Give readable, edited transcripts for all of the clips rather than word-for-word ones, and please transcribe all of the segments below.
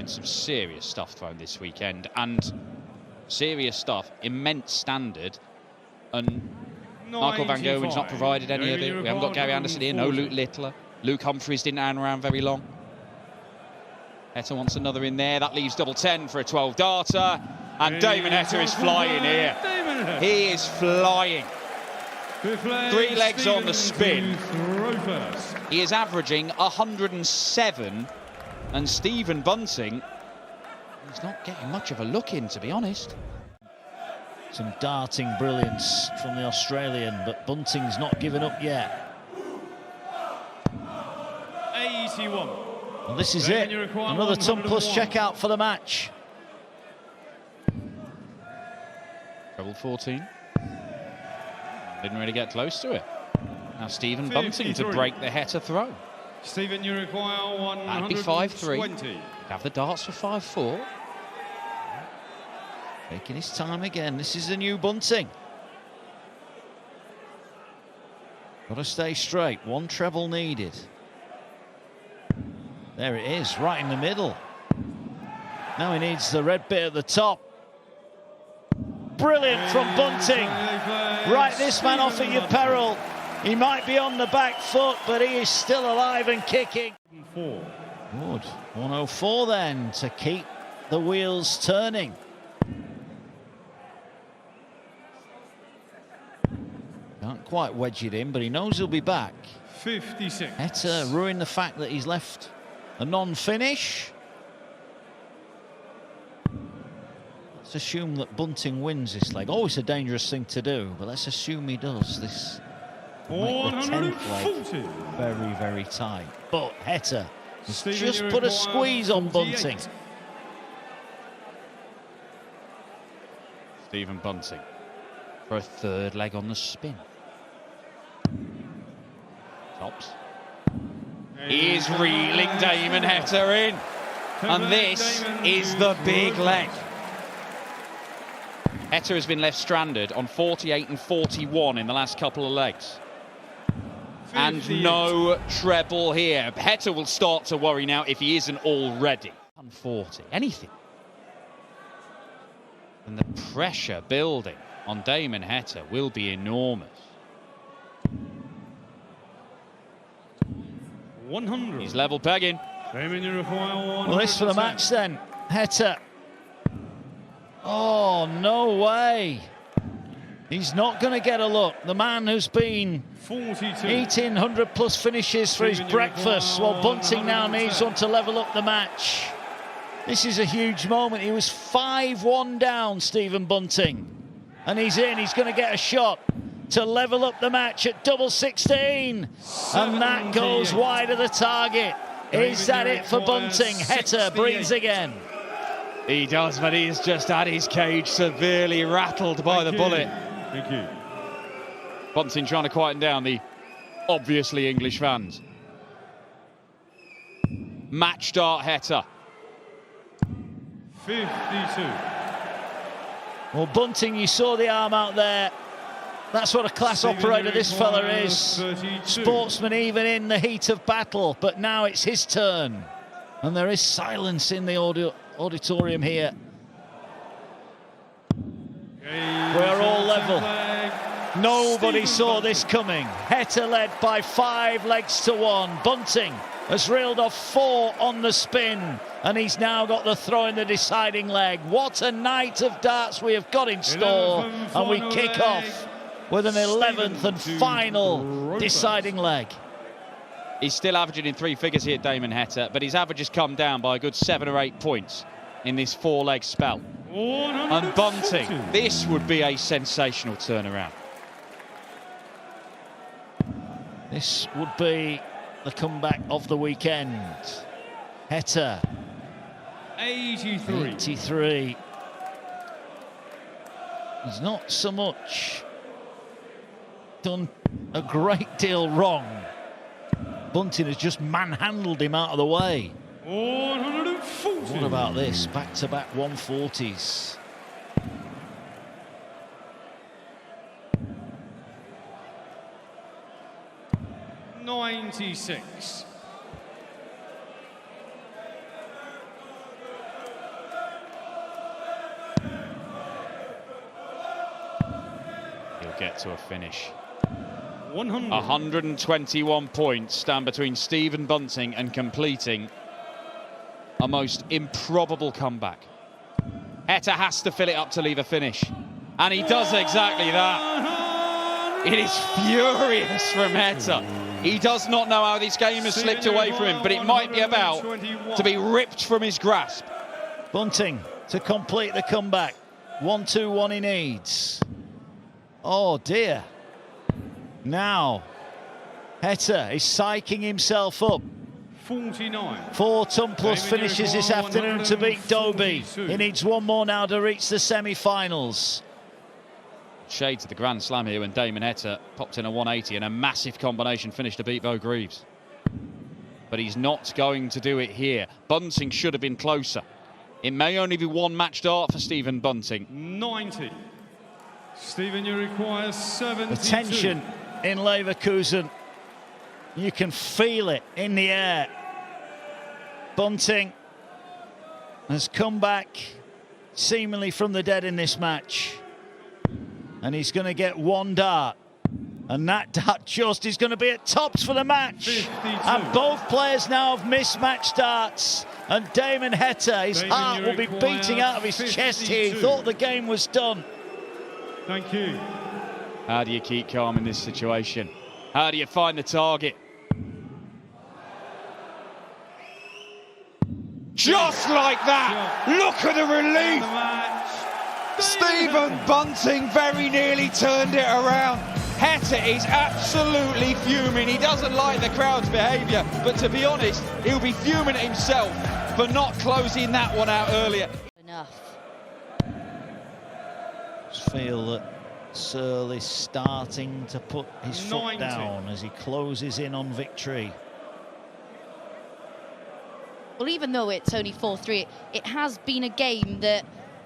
some serious stuff thrown this weekend, and serious stuff, immense standard, and Marco van Gerwen's not provided any of it. We haven't got Gary Anderson here, no Luke Littler. Luke Humphries didn't hang around very long. Heta wants another in there. That leaves double 10 for a 12-darter. And Damon Heta is flying here. He is flying. 3 legs on the spin. He is averaging 107. And Stephen Bunting, he's not getting much of a look in, to be honest. Some darting brilliance from the Australian, but Bunting's not given up yet. 81. Well, this is it. Another ton-plus checkout for the match. Treble 14. Didn't really get close to it. Now Stephen Bunting to break the Heta throw. Stephen, you require 120. That'd be 5-3. Have the darts for 5-4. Taking his time again. This is the new Bunting. Got to stay straight. 1 treble needed. There it is, right in the middle. Now he needs the red bit at the top. Brilliant from Bunting. Write this man off at your peril. He might be on the back foot, but he is still alive and kicking. Good. 104 then to keep the wheels turning. Can't quite wedge it in, but he knows he'll be back. 56. Heta ruined the fact that he's left a non-finish. Let's assume that Bunting wins this leg. Always a dangerous thing to do, but let's assume he does. This make the 10th leg very, very tight. But Heta has just put a squeeze on Bunting. Stephen Bunting for a 3rd leg on the spin. Tops. He is reeling Damon Heta in. And this is the big leg. Heta has been left stranded on 48 and 41 in the last couple of legs. And no treble here. Heta will start to worry now if he isn't already. 140, anything. And the pressure building on Damon Heta will be enormous. 100. He's level pegging. Well, this for the match then. Heta. Oh, no way. He's not going to get a look. The man who's been 18 100-plus finishes for his breakfast. Well, Bunting now needs one to level up the match. This is a huge moment. He was 5-1 down, Stephen Bunting. And he's in. He's going to get a shot to level up the match at double 16. And that goes wide of the target. Is that it for Bunting? Heta breathes again. He does, but he's just had his cage severely rattled by the bullet. Thank you. Bunting trying to quieten down the obviously English fans. Match start Heta. 52. Well, Bunting, you saw the arm out there. That's what a class operator this fella is. 32. Sportsman even in the heat of battle, but now it's his turn. And there is silence in the auditorium here. We're all level. Nobody saw this coming. Heta led by 5 legs to 1. Bunting has reeled off 4 on the spin, and he's now got the throw in the deciding leg. What a night of darts we have got in store, and we kick off with an 11th and final deciding leg. He's still averaging in 3 figures here, Damon Heta, but his average has come down by a good 7 or 8 points in this 4-leg spell. And Bunting, this would be a sensational turnaround. This would be the comeback of the weekend. Heta. 83. 83. He's not so much done a great deal wrong. Bunting has just manhandled him out of the way. 140. What about this? Back-to-back 140s. get to a finish. 100. 121 points stand between Stephen Bunting and completing a most improbable comeback. Heta has to fill it up to leave a finish, and he does exactly that. It is furious from Heta. He does not know how this game has slipped away from him, but it might be about to be ripped from his grasp. Bunting to complete the comeback. 1-2-1 he needs. Oh dear. Now, Heta is psyching himself up. 49. 4 ton plus finishes this afternoon to beat Dobie. He needs one more now to reach the semi-finals. Shades of the Grand Slam here when Damon Heta popped in a 180 and a massive combination finish to beat Bo Greaves. But he's not going to do it here. Bunting should have been closer. It may only be one match dart for Stephen Bunting. 90. Stephen, you require 72. The tension in Leverkusen. You can feel it in the air. Bunting has come back seemingly from the dead in this match. And he's going to get one dart. And that dart just is going to be at tops for the match. 52. And both players now have mismatched darts. And Damon Heta, his heart will be beating out of his chest here. He thought the game was done. Thank you. How do you keep calm in this situation? How do you find the target? Just like that! Look at the relief! Stephen Bunting very nearly turned it around. Heta is absolutely fuming. He doesn't like the crowd's behaviour, but to be honest, he'll be fuming at himself for not closing that one out earlier. Enough. Just feel that Searle is starting to put his foot down as he closes in on victory. Well, even though it's only 4-3, it has been a game that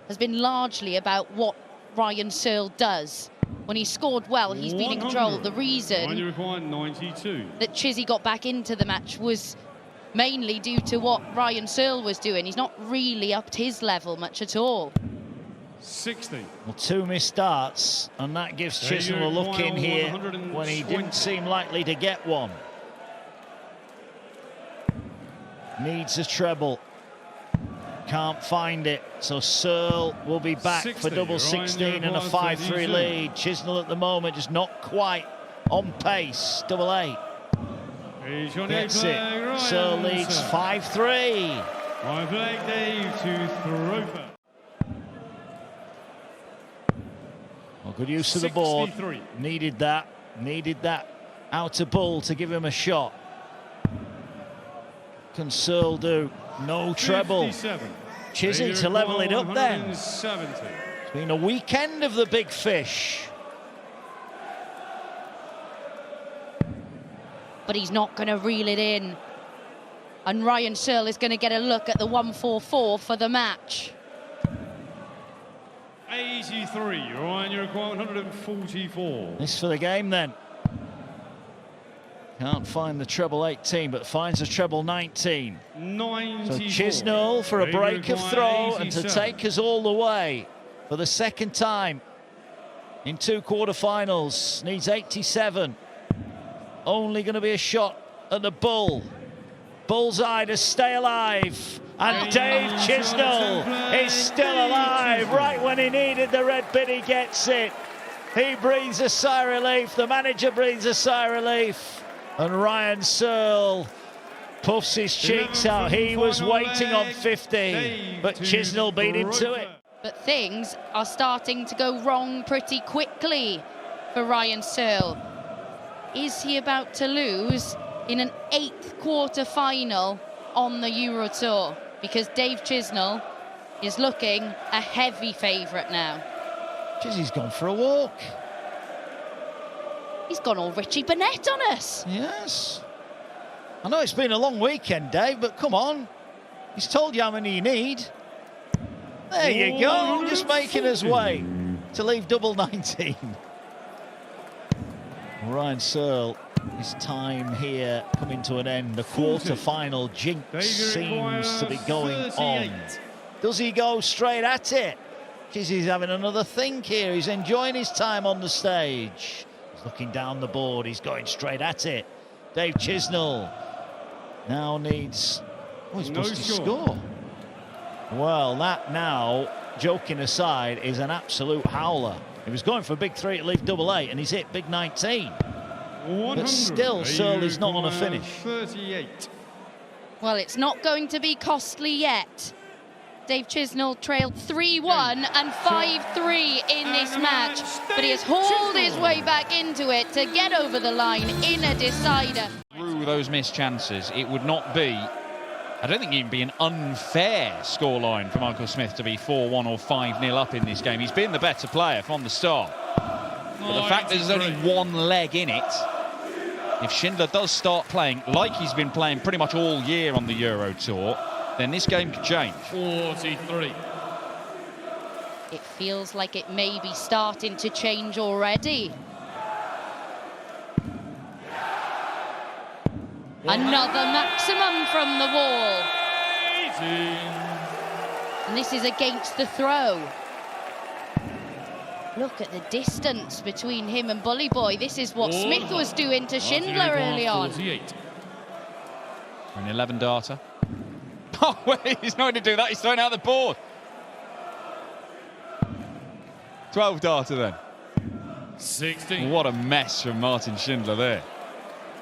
has been largely about what Ryan Searle does. When he scored well, he's been in control. The reason that Chizzy got back into the match was mainly due to what Ryan Searle was doing. He's not really upped his level much at all. 60. Well, 2 missed darts, and that gives Chisnall a look in here when he didn't seem likely to get one. Needs a treble. Can't find it, so Searle will be back 60, for double 16 and a 5-3 lead. Chisnall at the moment just not quite on pace. Double 8. Gets it. Searle leads 5-3. Dave to Throper. Well, good use of the board. Needed that. Needed that outer bull to give him a shot. Can Searle do? No treble. 57. Chizzy to level it up then. It's been a weekend of the big fish. But he's not going to reel it in. And Ryan Searle is going to get a look at the 144 for the match. 83. Ryan, you require 144. This for the game then. Can't find the treble 18, but finds a treble 19. 94. So Chisnall for a break of throw and to take us all the way for the second time in 2 quarterfinals. Needs 87. Only going to be a shot at the bull. Bullseye to stay alive. And Dave Chisnall is still alive. Right when he needed the red bit, he gets it. He breathes a sigh of relief. The manager breathes a sigh of relief. And Ryan Searle puffs his cheeks out. He was waiting on 50, but Chisnall beat into it. But things are starting to go wrong pretty quickly for Ryan Searle. Is he about to lose in an 8th quarter-final on the Euro Tour? Because Dave Chisnall is looking a heavy favourite now. Chizzy's gone for a walk. He's gone all Richie Burnett on us. Yes. I know it's been a long weekend, Dave, but come on. He's told you how many you need. There you go, just making his way to leave double 19. Ryan Searle, his time here coming to an end. The quarter-final jinx seems to be going on. Does he go straight at it? Chizzy's having another think here. He's enjoying his time on the stage. He's looking down the board. He's going straight at it. Dave Chisnall now needs... Oh, he's supposed to score. Well, that now, joking aside, is an absolute howler. He was going for a big 3 at leaf double 8, and he's hit big 19. But still, Searle is not on a finish. 38. Well, it's not going to be costly yet. Dave Chisnall trailed 3-1 and 5-3 in this match, but he has hauled his way back into it to get over the line in a decider. Through those missed chances, it would not be, I don't think it'd be an unfair scoreline for Michael Smith to be 4-1 or 5-0 up in this game. He's been the better player from the start. But the fact that there's only one leg in it, if Schindler does start playing like he's been playing pretty much all year on the Euro Tour, then this game could change. 43. It feels like it may be starting to change already. Another maximum from the wall. 18. And this is against the throw. Look at the distance between him and Bully Boy. This is what Smith was doing to Schindler early on. 48. An 11 darter. Oh, wait, he's not going to do that. He's throwing out the board. 12 darter then. 16. What a mess from Martin Schindler there.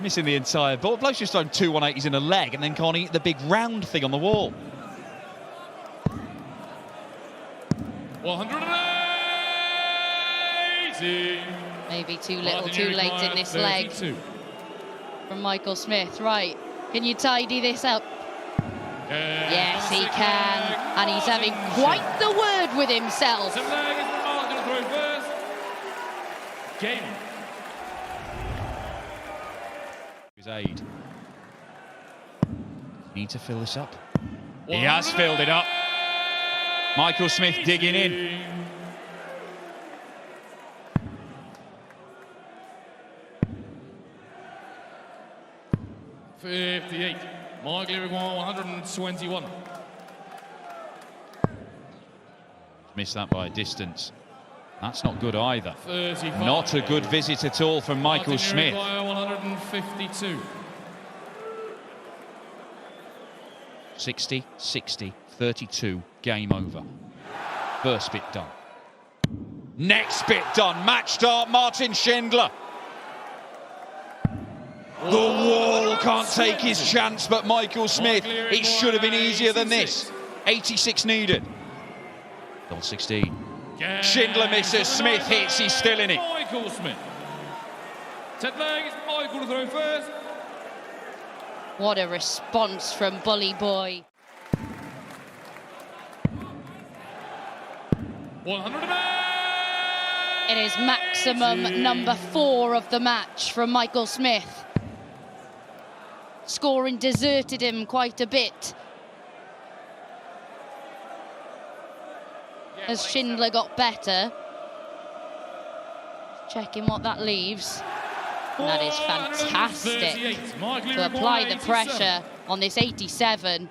Missing the entire ball. Bloke's just thrown 2 180s in a leg and then can't eat the big round thing on the wall. 180. Maybe too little, too late in this leg from Michael Smith. Right, can you tidy this up? Yes, he can. And he's having quite the word with himself. Game. His aid. Need to fill this up. He has filled it up. Michael Smith digging in. $58. Michael Uruguay 121. Missed that by a distance. That's not good either. 35. Not a good visit at all from Michael Smith. 152. 60, 60, 32, game over. First bit done. Next bit done. Match start, Martin Schindler. The wall can't take his chance, but Michael Smith, it should have been easier than this. 86 needed. Double 16. Schindler misses, Smith hits, he's still in it. Michael Smith. 10 legs, Michael to throw first. What a response from Bully Boy. 100. It is maximum number 4 of the match from Michael Smith. Scoring deserted him quite a bit as Schindler got better. Checking what that leaves. And that is fantastic to apply the pressure on this 87.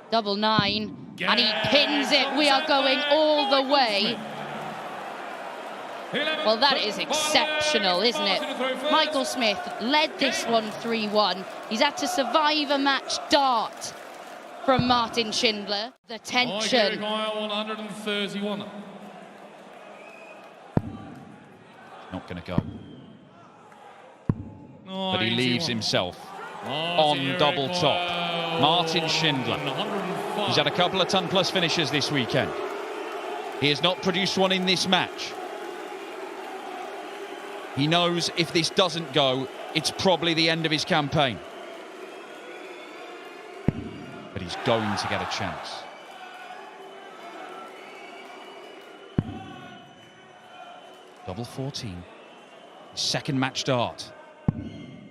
Double 9, and he pins it. We are going all the way. Well, that is exceptional, isn't it? Michael Smith led this one 3-1. He's had to survive a match dart from Martin Schindler. The tension. 131. Not going to go. But he leaves himself on double top. Martin Schindler. He's had a couple of ton-plus finishes this weekend. He has not produced one in this match. He knows if this doesn't go, it's probably the end of his campaign. But he's going to get a chance. Double 14. Second match dart.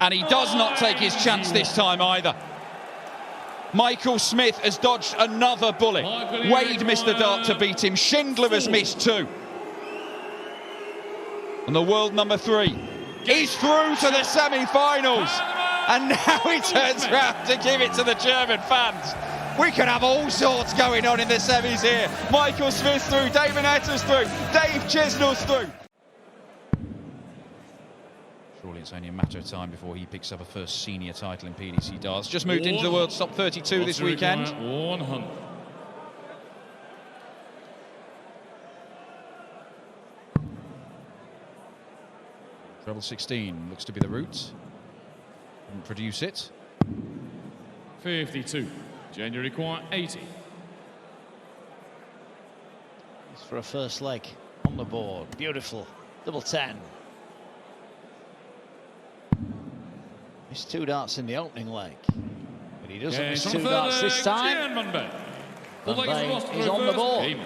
And he does not take his chance this time either. Michael Smith has dodged another bullet. Wade missed the dart to beat him. Schindler has missed 2. And the world number 3 is through to the semi-finals. And now he turns around to give it to the German fans. We could have all sorts going on in the semis here. Michael Smith's through, David Heta's through, Dave Chisnall's through. Surely it's only a matter of time before he picks up a first senior title in PDC darts. Just moved into the world's top 32 this weekend. 100. Treble 16 looks to be the route. Didn't produce it. 52. January require 80. It's for a first leg on the board. Beautiful. Double 10. Missed 2 darts in the opening leg, but he doesn't miss 2 darts this time. Van Veen is on the board.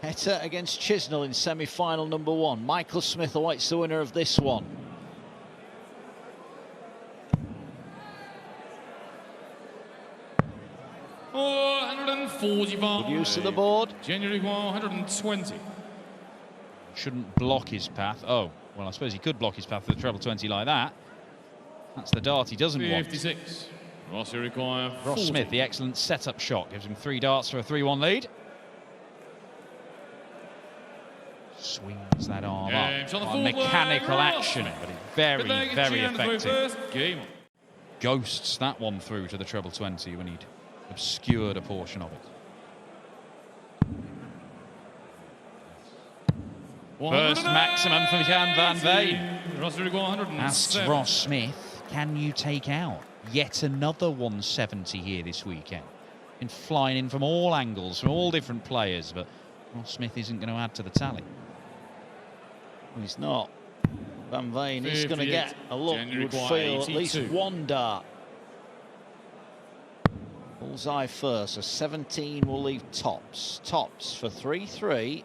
Heta against Chisnall in semi-final number 1. Michael Smith awaits the winner of this one. Good use of the board. January 120. Shouldn't block his path. Oh, well, I suppose he could block his path with a treble 20 like that. That's the dart he doesn't 56. want. Require 40. Ross Smith, the excellent setup shot, gives him 3 darts for a 3-1 lead. Swings that arm up. Mechanical action, but it's very, very effective. Ghosts that one through to the treble 20 when he'd obscured a portion of it. First maximum from Jan van Veen. Asks Ross Smith, can you take out yet another 170 here this weekend? Been flying in from all angles, from all different players, but Ross Smith isn't going to add to the tally. He's not. Van Veen is going to get a look, you would feel, at least 1 dart. Bullseye first, so 17 will leave tops. Tops for 3-3.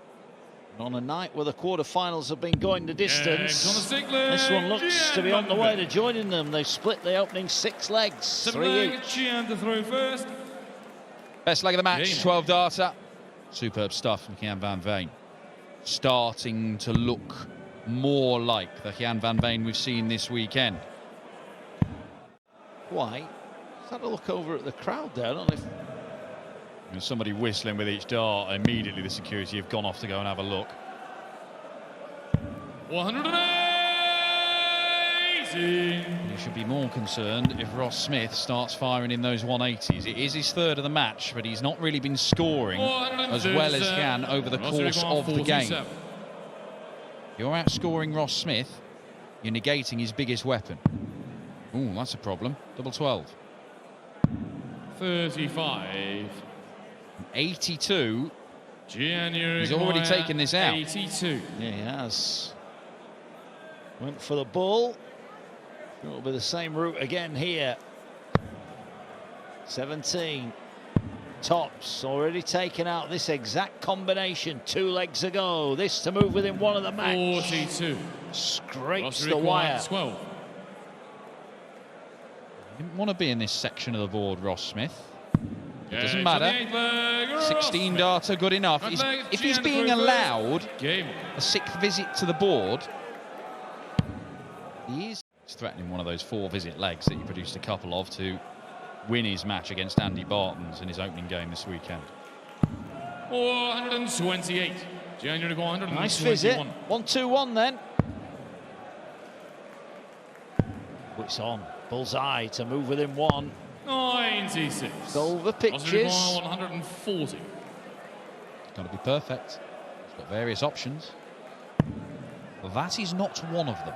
And on a night where the quarterfinals have been going the distance, this one looks to be on the way to joining them. They've split the opening 6 legs, 3 each. Best leg of the match, 12 darter. Superb stuff from Jan van Veen. Starting to look more like the Jan van Veen we've seen this weekend. Why? Let's have a look over at the crowd there. I don't know if... There's somebody whistling with each dart. Immediately the security have gone off to go and have a look. 180. You should be more concerned if Ross Smith starts firing in those 180s. It is his 3rd of the match, but he's not really been scoring as well as Jan over the course of the game. You're outscoring Ross Smith, you're negating his biggest weapon. Ooh, that's a problem. Double 12. 35. 82. January. He's already taken this out. 82. Yeah, he has. Went for the bull. It'll be the same route again here. 17. Tops already taken out this exact combination 2 legs ago. This to move within 1 of the match. 42. Scrapes the wire. 12. Didn't want to be in this section of the board, Ross Smith. It doesn't matter. 16 darter, good enough. If he's being allowed a 6th visit to the board, he's threatening one of those 4-visit legs that he produced a couple of to win his match against Andy Bartons in his opening game this weekend. 428. January 121. Nice visit. 1-2-1 then. It's on. Bullseye to move within 1. 96. Over pitches. 140. Got to be perfect. He's got various options. Well, that is not one of them.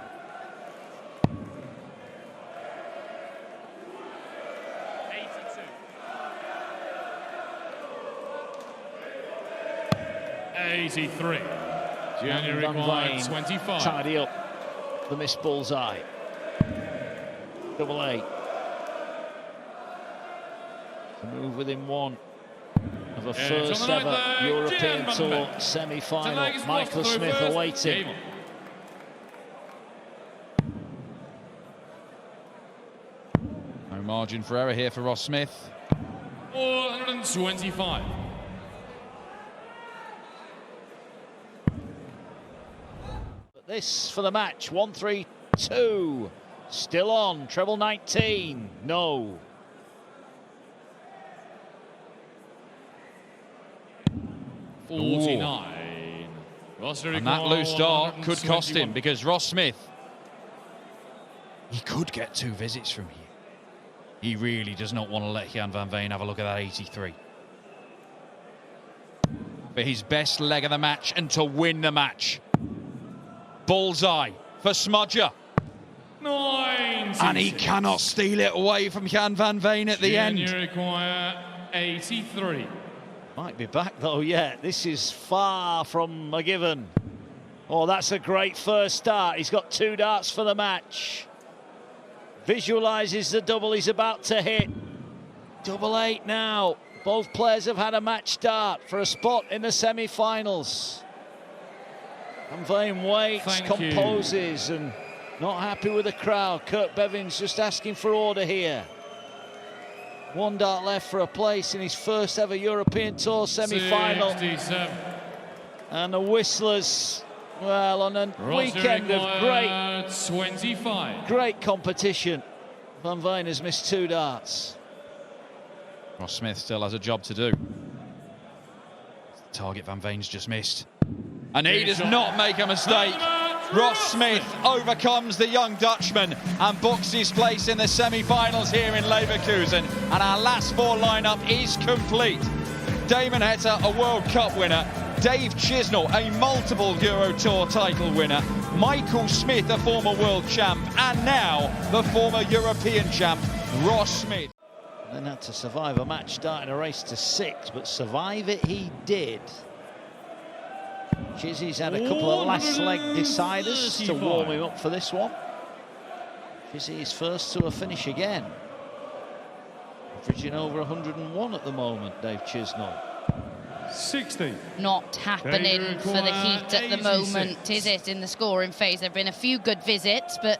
83. January 25. Tidy up the missed bullseye. Double 8. To move within 1 of a first ever European Tour semi-final. Michael Smith awaiting. No margin for error here for Ross Smith. 425. This for the match, 1-3-2. Still on, treble 19. No. 49. And that loose dart could cost him, because Ross Smith, he could get 2 visits from here. He really does not want to let Jan van Veen have a look at that 83. For his best leg of the match and to win the match. Bullseye for Smodger. 96. And he cannot steal it away from Jan van Veen at the end. You require 83. Might be back though yet. This is far from a given. Oh, that's a great first start. He's got 2 darts for the match. Visualises the double he's about to hit. 8-8 now. Both players have had a match start for a spot in the semi-finals. Van Veen waits, composes, and not happy with the crowd. Kurt Bevin's just asking for order here. 1 dart left for a place in his first ever European Tour semi-final. 67. And the Whistlers, well, on a weekend of great competition. Van Veen has missed 2 darts. Ross Smith still has a job to do. The target Van Veen's just missed. And he does not make a mistake. Ross Smith overcomes the young Dutchman and books his place in the semi-finals here in Leverkusen. And our last 4 lineup is complete. Damon Heta, a World Cup winner. Dave Chisnall, a multiple Euro Tour title winner. Michael Smith, a former world champ. And now the former European champ, Ross Smith. Then had to survive a match starting a race to 6, but survive it he did. Chizzy's had a couple of last leg deciders to warm him up for this one. Chizzy is first to a finish again. Averaging over 101 at the moment, Dave Chisnall. 60. Not happening for the Heat at the moment, is it, in the scoring phase? There have been a few good visits, but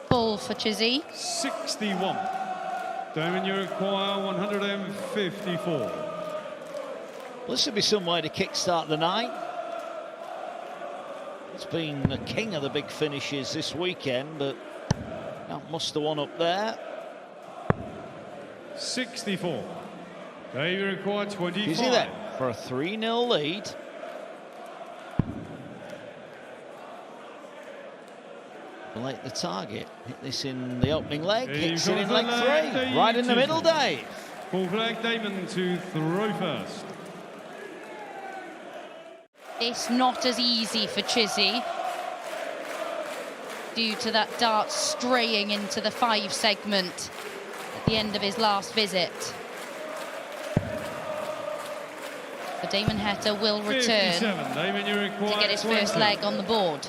full for Chizzy. 61. Damon, you require 154. Well, this would be some way to kickstart the night. It's been the king of the big finishes this weekend, but can't muster one up there. 64. Dave, you require 25. Is he there for a 3-0 lead? Late the target. Hit this in the opening leg. Hits it in leg 3. Right in the middle, Dave. Full flag, Damon to throw first. It's not as easy for Chizzy due to that dart straying into the 5 segment at the end of his last visit. But Damon Heta will return Damon, you require to get his first leg on the board.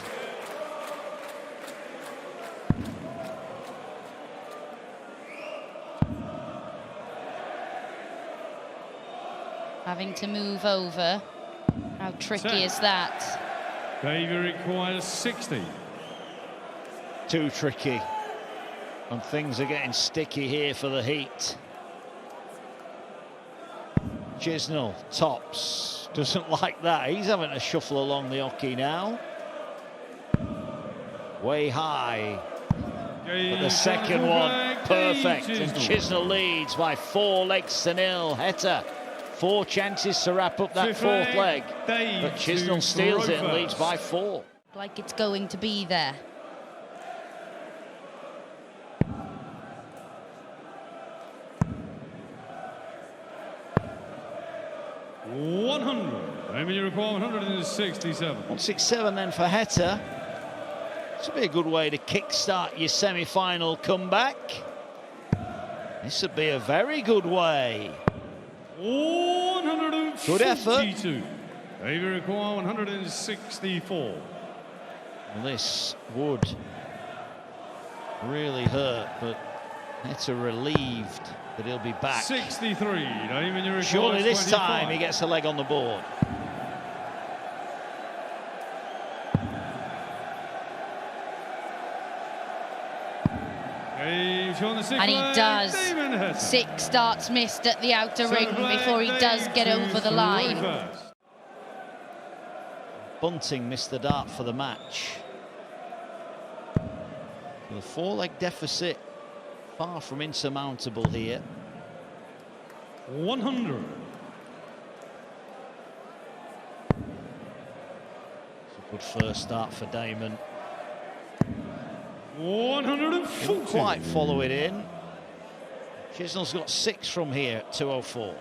Having to move over. How tricky is that? Dave, you require 60. Too tricky. And things are getting sticky here for the Heat. Chisnall tops. Doesn't like that. He's having to shuffle along the hockey now. Way high. But the second one, perfect. And Chisnall leads by 4 legs to 0. Heta, 4 chances to wrap up that 4th leg. But Chisnall steals it and leads by 4. Like it's going to be there. Damon, you require 167. 167 then for Heta. This would be a good way to kickstart your semi-final comeback. This would be a very good way. 142. Good effort. Dave, you require 164. Well, this would really hurt, but Heta relieved that he'll be back. 63. Damon, you require Surely this 25. time he gets a leg on the board. And he does. 6 darts missed at the outer ring before he does get over the line. Bunting missed the dart for the match. With a 4-leg deficit Far from insurmountable here. 100. It's a good first start for Damon. 140. Didn't quite follow it in. Chisnall's got 6 from here at 204.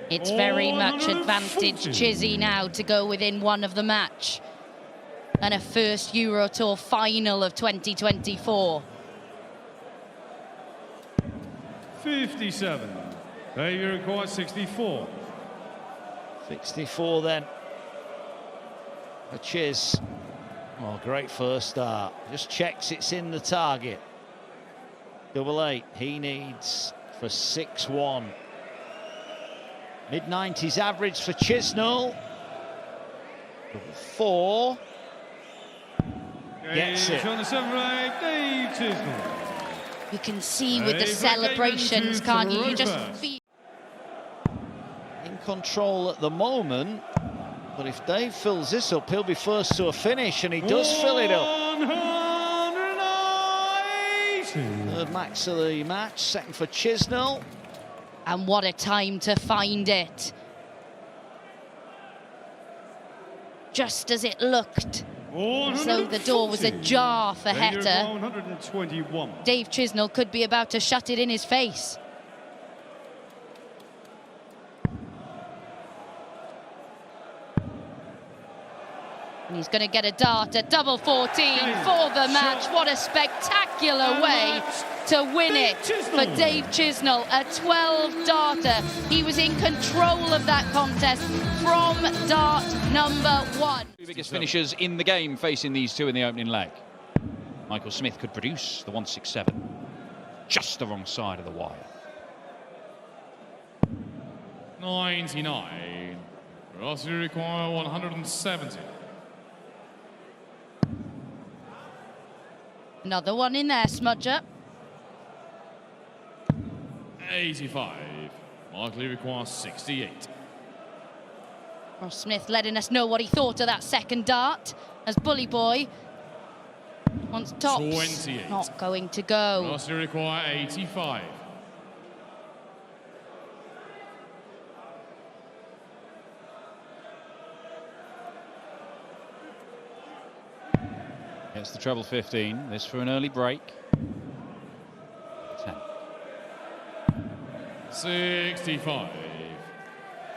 It's very much advantage Chizzy now to go within one of the match. And a first Euro Tour final of 2024. 57. They require 64. 64 then. A Chiz. Oh, great first start. Just checks it's in the target. 88. He needs for 6-1. Mid-90s average for Chisnall. 4. Gets it. On the 7-8, Dave Chisnall. You can see with the celebrations, can't you? You just feel... In control at the moment. But if Dave fills this up, he'll be first to a finish, and he does fill it up. 180. Third max of the match, second for Chisnall. And what a time to find it. Just as it looked as though the door was ajar for Heta, 121. Dave Chisnall could be about to shut it in his face. And he's going to get a dart at double 14 for the match. What a spectacular way to win it for Dave Chisnall, a 12-darter. He was in control of that contest from dart number 1. Two biggest finishers in the game facing these two in the opening leg. Michael Smith could produce the 167. Just the wrong side of the wire. 99. Rossi require 170. Another one in there, Smudger. 85. Markley requires 68. Ross Smith letting us know what he thought of that second dart as Bully Boy wants tops. 28. Not going to go. Rossi require 85. Gets the treble 15. This for an early break. 10. 65.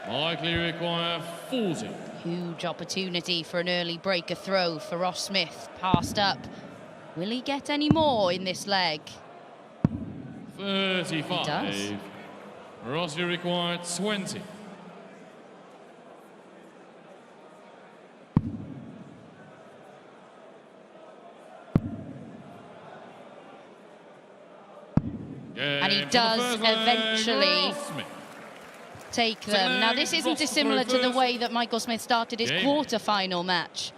Likely require 40. Huge opportunity for an early breaker throw for Ross Smith. Passed up. Will he get any more in this leg? 35. He does. Rossi required 20. And he does eventually take them. Now, this isn't dissimilar to the way that Michael Smith started his quarter-final match.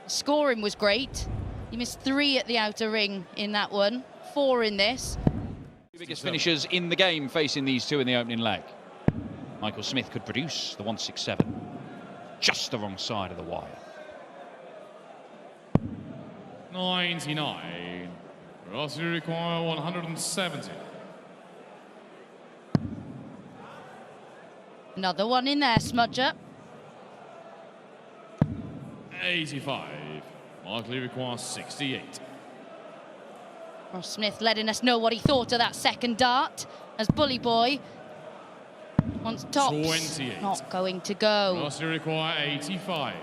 Scoring was great. He missed 3 at the outer ring in that one, 4 in this. Two biggest finishers in the game facing these two in the opening leg. Michael Smith could produce the 167. Just the wrong side of the wire. 99. Rossi require 170. Another one in there, Smudger. 85. Markley requires 68. Ross Smith letting us know what he thought of that second dart as Bully Boy wants tops. 28. Not going to go. Rossi require 85.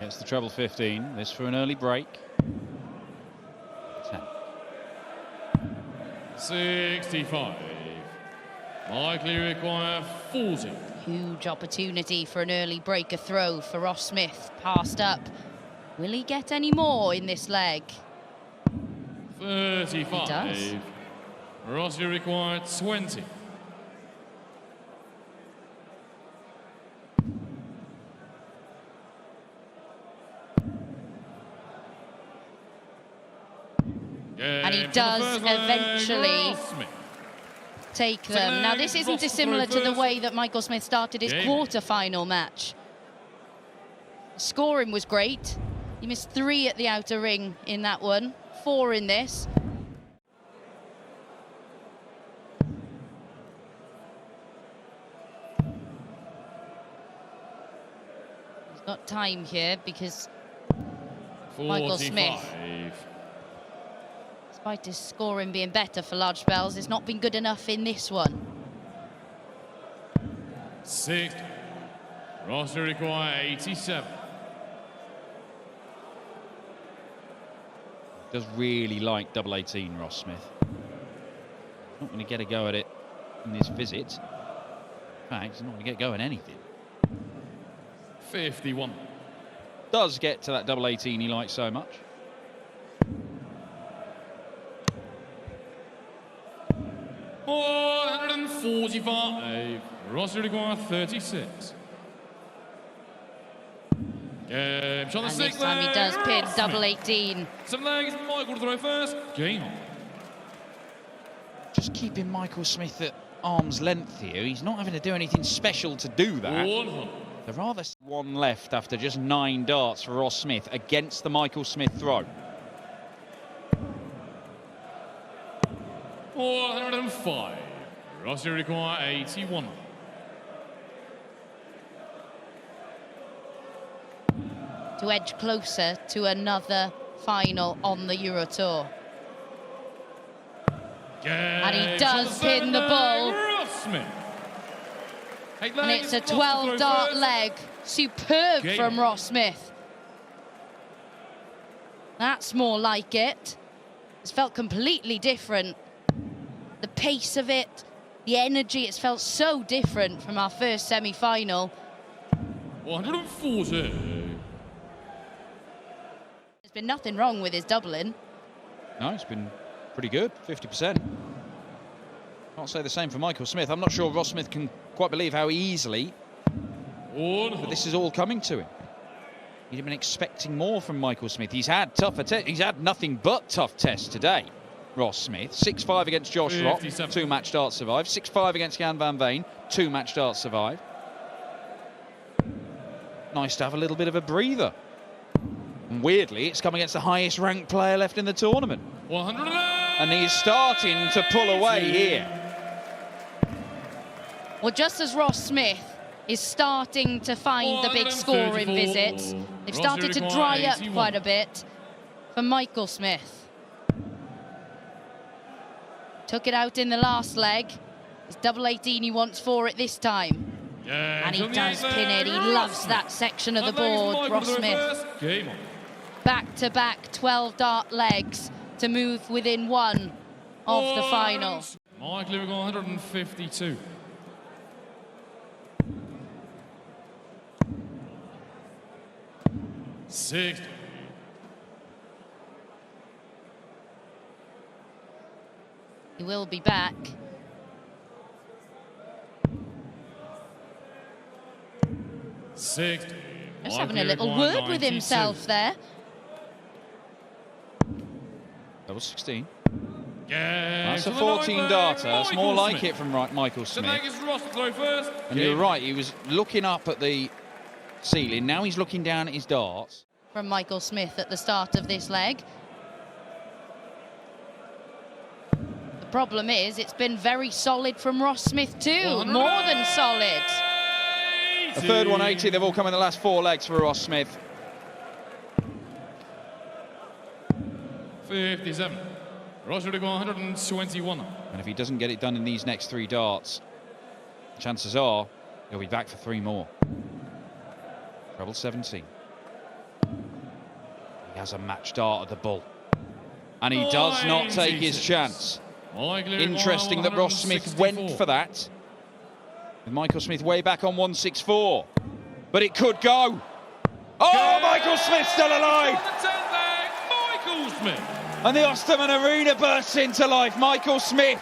Gets the treble 15. This for an early break. 10. 65. Likely require 40. Huge opportunity for an early breaker throw for Ross Smith. Passed up. Will he get any more in this leg? 35. He does. Rossi required 20. And he does eventually take them. Now, this isn't dissimilar to the way that Michael Smith started his quarter-final match. Scoring was great. He missed 3 at the outer ring in that one, 4 in this. He's got time here because Michael Smith, despite his scoring being better for large spells, it's not been good enough in this one. 6. Roster require 87. Does really like double 18, Ross Smith. Not going to get a go at it in this visit. In fact, he's not going to get a go at anything. 51. Does get to that double 18 he likes so much. $145. Roster require 36. And this time he does pin double 18. 7 legs, Michael to throw first. Game on. Just keeping Michael Smith at arm's length here. He's not having to do anything special to do that. 100. There rather 1 left after just 9 darts for Ross Smith against the Michael Smith throw. 405. Roster require 81. To edge closer to another final on the Euro Tour. And he does pin the ball. And it's a 12-dart leg. Superb from Ross Smith. That's more like it. It's felt completely different. The pace of it, the energy, it's felt so different from our first semi-final. 140. There's been nothing wrong with his doubling. No, it's been pretty good, 50%. Can't say the same for Michael Smith. I'm not sure Ross Smith can quite believe how easily but this is all coming to him. He'd been expecting more from Michael Smith. He's had tougher tests. He's had nothing but tough tests today, Ross Smith. 6-5 against Josh Rock, 2 match darts survived. 6-5 against Jan van Veen, 2 match darts survived. Nice to have a little bit of a breather. And weirdly, it's come against the highest ranked player left in the tournament. 100. And he's starting to pull away here. Well, just as Ross Smith is starting to find the big scoring visits, they've started to dry up quite a bit for Michael Smith. Took it out in the last leg. It's double 18 he wants for it this time. And he does pin it. He loves that section of the board, Ross Smith. Back-to-back 12-dart legs to move within 1 of the final. Michael Liverpool 152. Six. He will be back. Six. Just having a little word with himself there. That was 16. Yeah, that's a 14-darter. That's more like it from Michael Smith. And you're right, he was looking up at the ceiling. Now he's looking down at his darts. From Michael Smith at the start of this leg. The problem is it's been very solid from Ross Smith too. More than solid. A third 180. They've all come in the last 4 legs for Ross Smith. 57. Roger to go 121. And if he doesn't get it done in these next 3 darts, chances are he'll be back for 3 more. Treble 17. He has a match dart at the bull. And he does not take his chance. Interesting that Ross Smith went for that. With Michael Smith way back on 164. But it could go. Oh, Michael Smith still alive! Michael Smith. And the Osterman Arena bursts into life. Michael Smith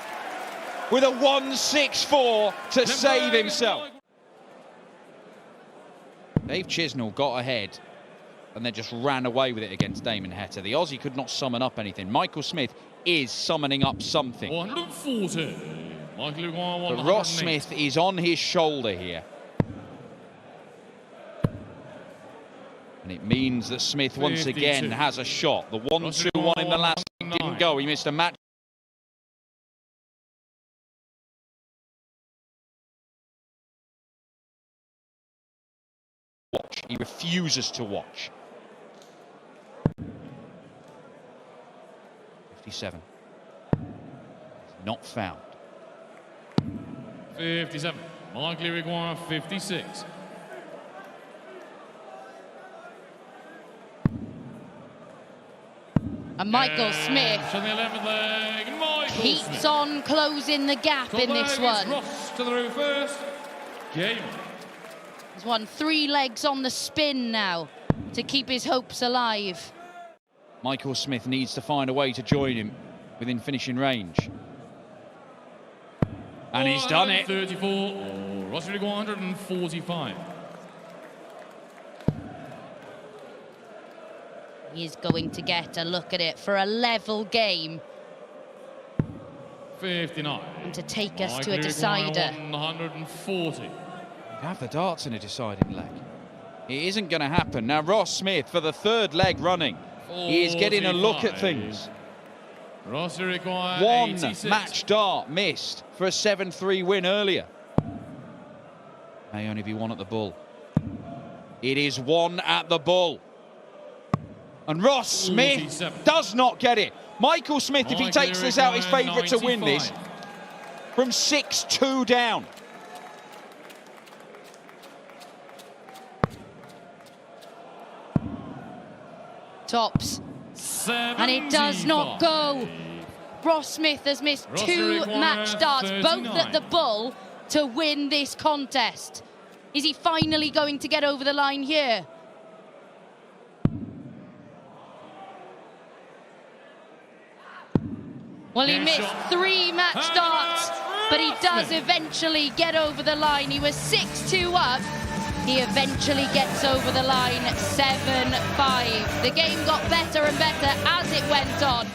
with a 164 to save himself. Dave Chisnall got ahead and then just ran away with it against Damon Heta. The Aussie could not summon up anything. Michael Smith is summoning up something. 140. But Ross Smith is on his shoulder here. And it means that Smith once again has a shot. The 1-2-1 in the last didn't go. He missed a match. He refuses to watch. 57. Not found. 57. Likely require 56. And Michael Smith on the 11th leg, keeps on closing the gap in this one. Ross to the row first. Game. He's won 3 legs on the spin now to keep his hopes alive. Michael Smith needs to find a way to join him within finishing range. And he's done it. 34, Ross 145. He's going to get a look at it for a level game. 59. And to take us to a decider. 140. Have the darts in a deciding leg. It isn't going to happen. Now Ross Smith for the 3rd leg running. He is getting a look at things. Ross requires 1 86. match dart missed for a 7-3 win earlier. May only be 1 at the bull. It is 1 at the bull. And Ross Smith 47. does not get it. Michael Smith, if he takes this out, is favourite to win this. From 6-2 down. Tops. 75. And it does not go. Ross Smith has missed 2 match darts, 39. both at the bull, to win this contest. Is he finally going to get over the line here? Well, he missed 3 match darts, but he does eventually get over the line. He was 6-2 up. He eventually gets over the line, 7-5. The game got better and better as it went on.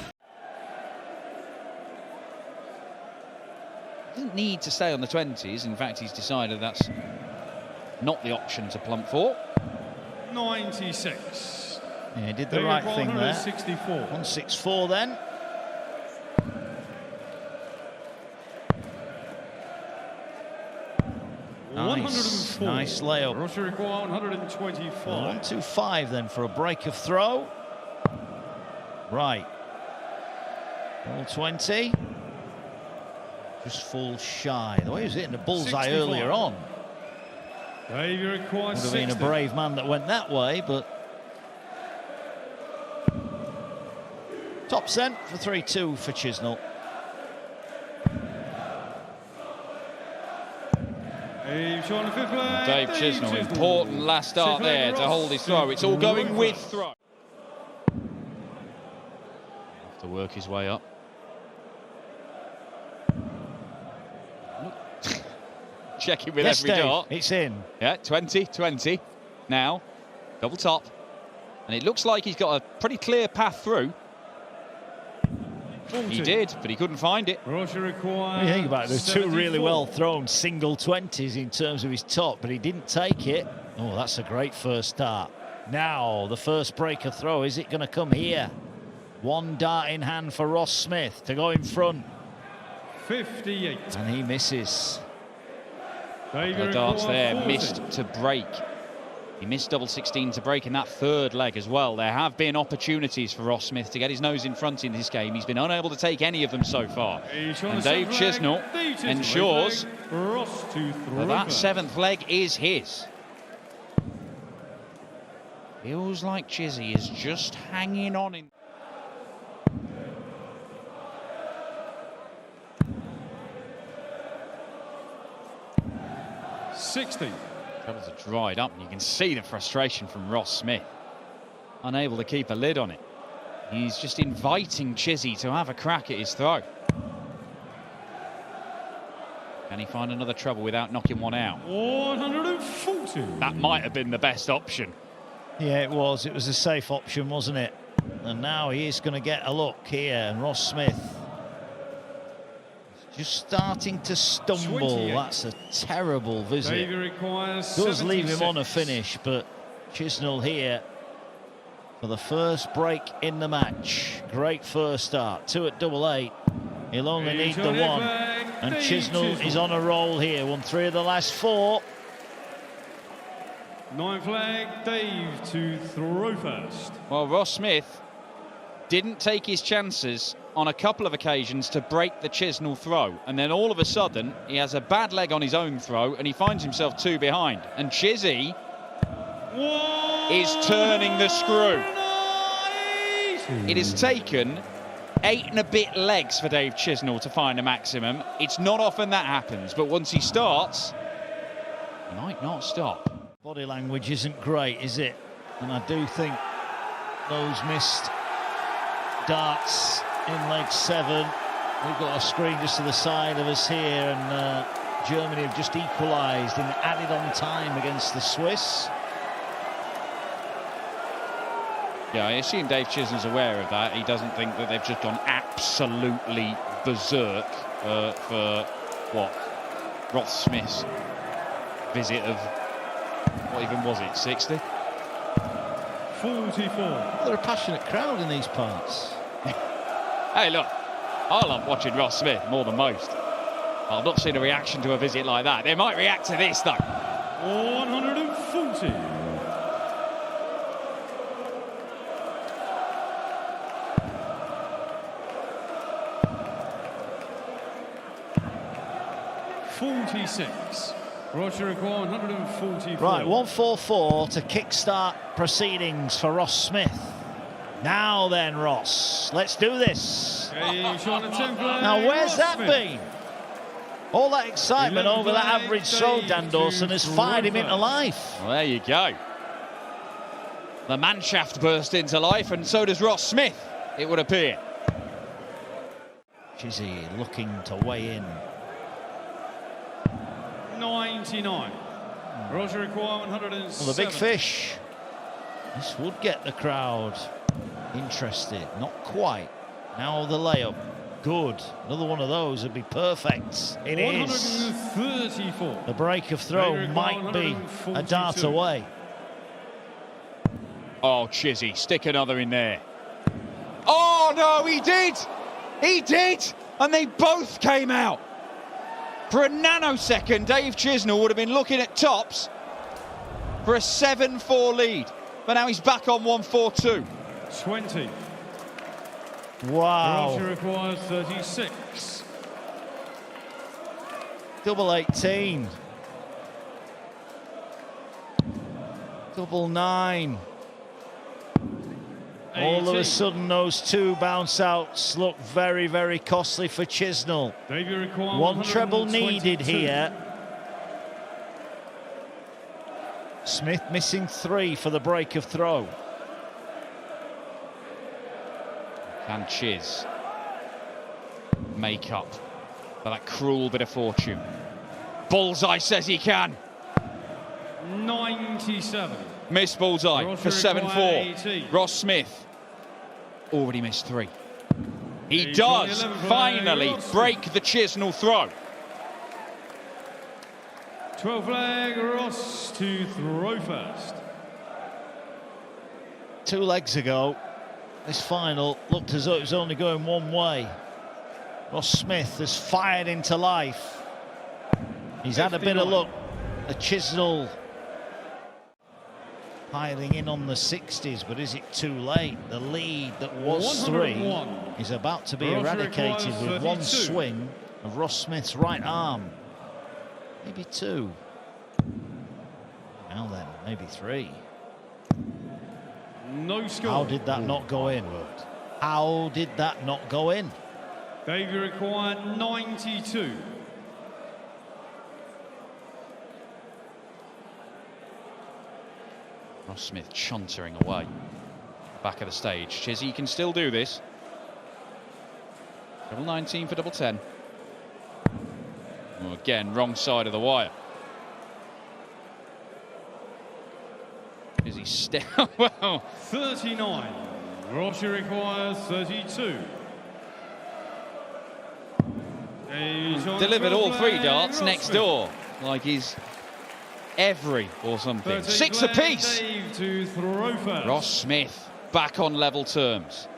Doesn't need to stay on the 20s. In fact, he's decided that's not the option to plump for. 96. Yeah, he did the right thing there. 164. 164 then. Nice layup. Russia require 125. 125 then for a break of throw. Right. Ball 20. Just falls shy. The way he was hitting the bullseye 65. earlier on. Davey requires Would have been a brave man that went that way, but top cent for 3-2 for Chisnall. Dave Chisnall, important last start there to hold his throw. It's all going with throw. Have to work his way up. Checking with every dart. It's in. Yeah, 20-20. Now, double top. And it looks like he's got a pretty clear path through. 40. He did, but he couldn't find it. Russia requires. When you think about it, there's 74. 2 really well thrown single 20s in terms of his top, but he didn't take it. Oh, that's a great first start. Now, the first breaker throw, is it going to come here? 1 dart in hand for Ross Smith to go in front. 58. And he misses. The darts there, missed to break. He missed double 16 to break in that 3rd leg as well. There have been opportunities for Ross Smith to get his nose in front in this game. He's been unable to take any of them so far. And Dave Chisnall ensures that that 7th leg is his. Feels like Chizzy is just hanging on in. Troubles are dried up, and you can see the frustration from Ross Smith. Unable to keep a lid on it. He's just inviting Chizzy to have a crack at his throw. Can he find another trouble without knocking one out? 140. That might have been the best option. Yeah, it was. It was a safe option, wasn't it? And now he is going to get a look here. And Ross Smith just starting to stumble. 28. That's a terrible visit. Does leave him on a finish, but Chisnall here for the first break in the match. Great first start. 2 at double 8. He'll only need the 1. And Chisnall is on a roll here. Won 3 of the last 4. 9 flag, Dave to throw first. Well, Ross Smith didn't take his chances on a couple of occasions to break the Chisnall throw, and then all of a sudden he has a bad leg on his own throw and he finds himself 2 behind, and Chizzy is turning the screw. It has taken 8 and a bit legs for Dave Chisnall to find a maximum. It's not often that happens, but once he starts, he might not stop. Body language isn't great, is it? And I do think those missed darts in leg 7. We've got a screen just to the side of us here, and Germany have just equalised and added on time against the Swiss. Yeah, I assume Dave Chisnall's aware of that. He doesn't think that they've just gone absolutely berserk for what? Ross Smith's visit of, what even was it, 60? 44. They're a passionate crowd in these parts. Hey, look, I love watching Ross Smith more than most. I've not seen a reaction to a visit like that. They might react to this, though. 140. Roger require 144. Right, 144 to kickstart proceedings for Ross Smith. Now then, Ross, let's do this. Now, where's that been? All that excitement over that average throw, Dan Dawson, has fired him into life. Well, there you go. The Mannschaft burst into life, and so does Ross Smith, it would appear. Chizzy looking to weigh in. 99. Roger require 107. Well, the big fish. This would get the crowd interested. Not quite. Now the layup. Good. Another one of those would be perfect. It is. 134. The break of throw might be a dart away. Oh, Chizzy, stick another in there. Oh, no, he did! He did! And they both came out. For a nanosecond, Dave Chisnall would have been looking at tops for a 7-4 lead. But now he's back on 1-4-2. 20. Wow. Roger requires 36. Double 18. Double 9. All of a sudden, those 2 bounce outs look very, very costly for Chisnall. 1 treble needed here. Smith missing 3 for the break of throw. Can Chiz make up for that cruel bit of fortune? Bullseye says he can. 97. Missed bullseye for 7-4. Ross Smith already missed 3. He does finally break the Chisnall throw. 12 flag, Ross to throw first. 2 legs ago, this final looked as though it was only going one way. Ross Smith has fired into life. He's had a bit of luck. The Chisnall piling in on the 60s, but is it too late? The lead that was 3 is about to be eradicated with 1 swing of Ross Smith's right arm. Maybe 2. Now then, maybe 3. No score. How did that not go in? How did that not go in? Davey required 92. Ross Smith chuntering away. Back of the stage. Chizzy can still do this. Double 19 for double 10. Oh, again, wrong side of the wire. Chizzy he's still, well... 39. Rossi requires 32. Delivered all 3 darts next door, like he's every or something. 6 apiece. Ross Smith back on level terms.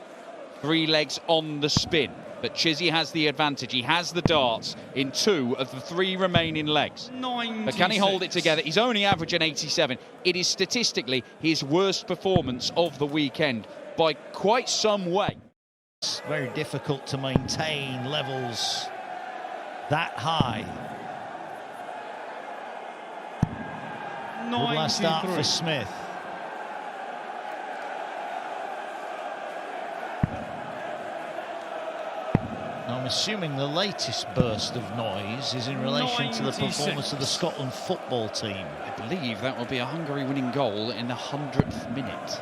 3 legs on the spin, but Chizzy has the advantage. He has the darts in 2 of the 3 remaining legs. 96. But can he hold it together? He's only averaging 87. It is statistically his worst performance of the weekend by quite some way. It's very difficult to maintain levels that high. Good last start for Smith. I'm assuming the latest burst of noise is in relation to the performance of the Scotland football team. I believe that will be a Hungary winning goal in the 100th minute.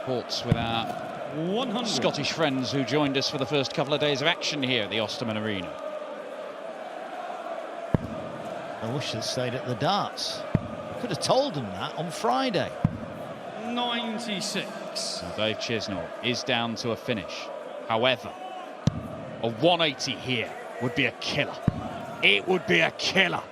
Thoughts with our 100. Scottish friends who joined us for the first couple of days of action here at the Osterman Arena. I wish they'd stayed at the darts. I could have told them that on Friday. 96. Well, Dave Chisnall is down to a finish. However, a 180 here would be a killer. It would be a killer.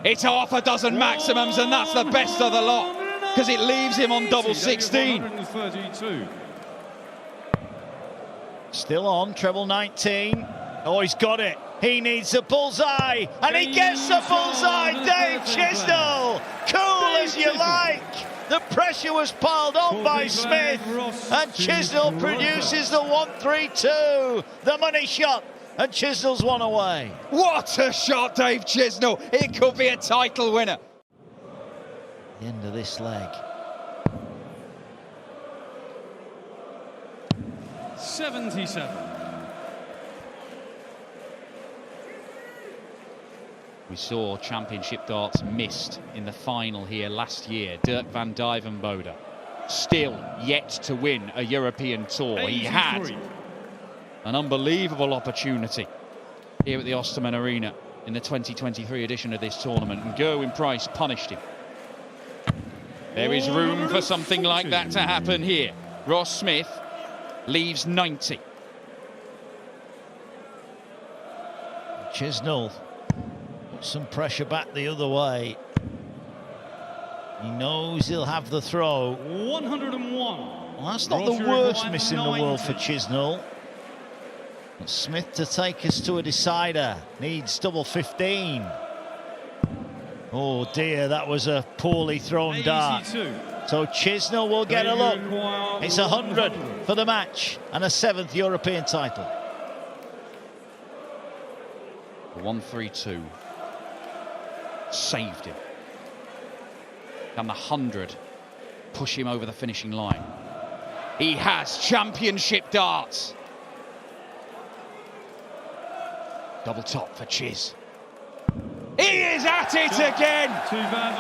It's half a dozen maximums, and that's the best of the lot, because it leaves him on double 16. 132. Still on, treble 19. Oh, he's got it. He needs a bullseye, and he gets the bullseye. Dave Chisnall, cool as you like. The pressure was piled on by Smith, and Chisnall produces the 1-3-2. The money shot, and Chisnall's one away. What a shot, Dave Chisnall. It could be a title winner. The end of this leg. 77. We saw Championship darts missed in the final here last year. Dirk van Dijvenbode still yet to win a European tour. 83. He had an unbelievable opportunity here at the Osterman Arena in the 2023 edition of this tournament, and Gerwyn Price punished him. There is room for something like that to happen here. Ross Smith leaves 90. Chisnall. Some pressure back the other way. He knows he'll have the throw. 101. Well, that's not the worst miss in the world for Chisnall. But Smith to take us to a decider. Needs double 15. Oh dear, that was a poorly thrown dart. So Chisnall will get a look. It's 100 for the match and a 7th European title. 1-3-2. Saved him. Can the 100 push him over the finishing line? He has Championship darts. Double top for Chiz. He is at it again.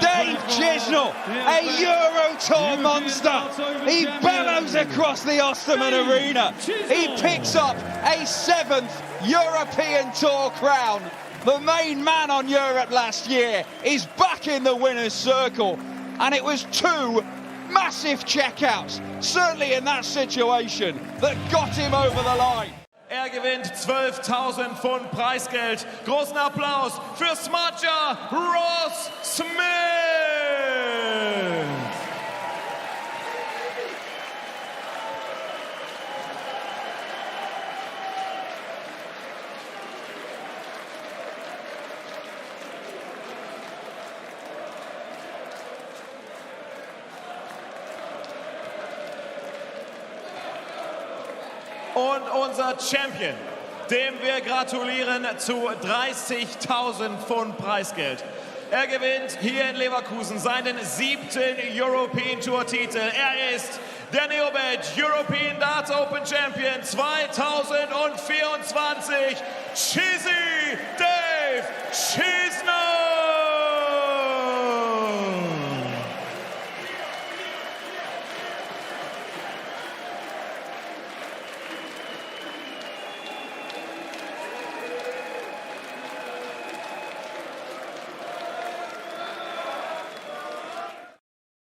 Dave Chisnall, a Euro Tour monster. He bellows across the Osterman Arena. He picks up a 7th European Tour crown. The main man on Europe last year is back in the winner's circle, and it was 2 massive checkouts, certainly in that situation, that got him over the line. Gewinnt 12.000 Pfund Preisgeld. Großen Applaus für Smartja Ross Smith. Und unser Champion, dem wir gratulieren zu 30.000 Pfund Preisgeld. Er gewinnt hier in Leverkusen seinen 7. European Tour Titel. Er ist der Neo.Bet European Darts Open Champion 2024, Chizzy Dave Chisnall.